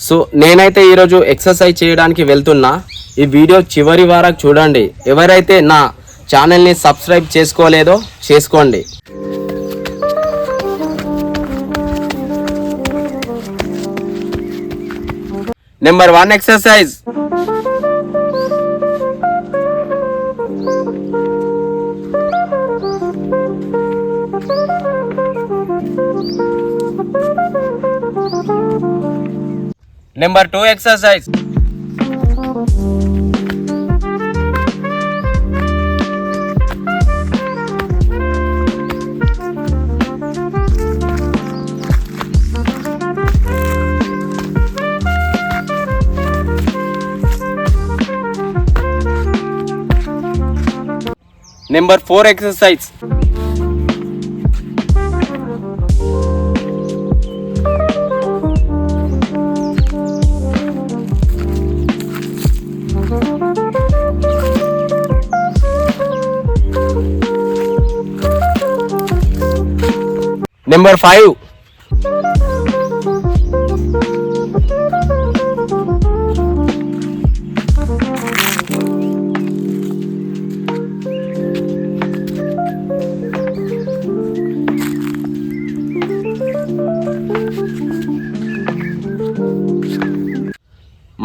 So నేనైతే ఈరోజు exercise చేయడానికి వెళ్తున్నా. ఈ వీడియో చివరి వరకు చూడండి. ఎవరైతే నా ఛానల్ని సబ్స్క్రైబ్ చేసుకోలేదో చేసుకోండి. Number 1 exercise. Number 2 exercise. Number 4 exercise. Number 5.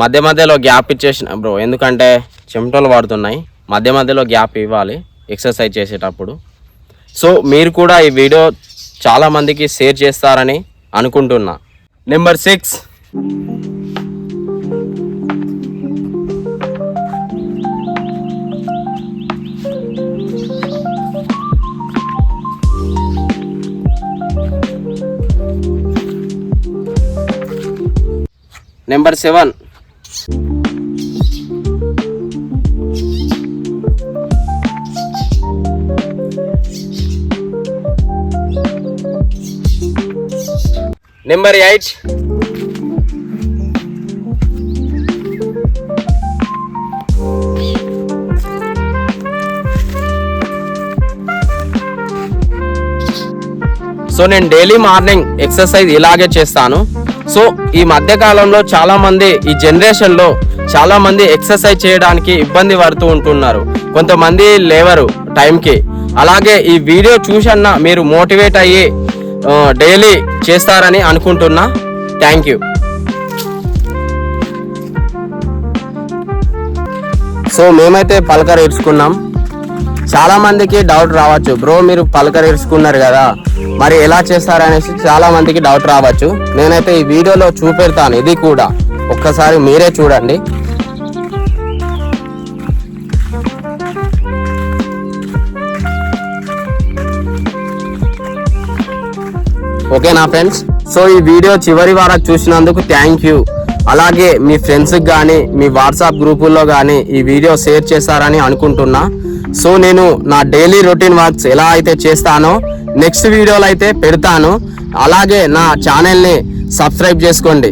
మధ్య మధ్యలో గ్యాప్ ఇచ్చేసిన బ్రో, ఎందుకంటే చెమటలు పడుతున్నాయి. మధ్య మధ్యలో గ్యాప్ ఇవ్వాలి ఎక్సర్సైజ్ చేసేటప్పుడు. సో మీరు కూడా ఈ వీడియో చాలామందికి షేర్ చేస్తారని అనుకుంటున్నా. నెంబర్ 6. నెంబర్ 7. నెంబర్ 8. సో నేను డైలీ మార్నింగ్ ఎక్సర్సైజ్ ఇలాగే చేస్తాను. సో ఈ మధ్యకాలంలో చాలామంది, ఈ జనరేషన్లో చాలామంది ఎక్సర్సైజ్ చేయడానికి ఇబ్బంది పడుతూ ఉంటున్నారు. కొంతమంది లేవరు టైంకి. అలాగే ఈ వీడియో చూసన్నా మీరు మోటివేట్ అయ్యి డైలీ చేస్తారని అనుకుంటున్నా. Thank you. సో మేమైతే పలకర ఇరుచుకున్నాం. చాలామందికి డౌట్ రావచ్చు, బ్రో మీరు పలకర ఇరుచుకున్నారు కదా, మరి ఎలా చేస్తారనేసి చాలామందికి డౌట్ రావచ్చు. నేనైతే ఈ వీడియోలో చూపెడతాను, ఇది కూడా ఒక్కసారి మీరే చూడండి. ఓకేనా ఫ్రెండ్స్? సో ఈ వీడియో చివరి వరకు చూసినందుకు థ్యాంక్ యూ. అలాగే మీ ఫ్రెండ్స్కి కానీ మీ వాట్సాప్ గ్రూపుల్లో కానీ ఈ వీడియో షేర్ చేస్తారని అనుకుంటున్నా. సో నేను నా డైలీ రొటీన్ వర్క్స్ ఎలా అయితే చేస్తానో నెక్స్ట్ వీడియోలో అయితే పెడతాను. అలాగే నా ఛానల్ని సబ్స్క్రైబ్ చేసుకోండి.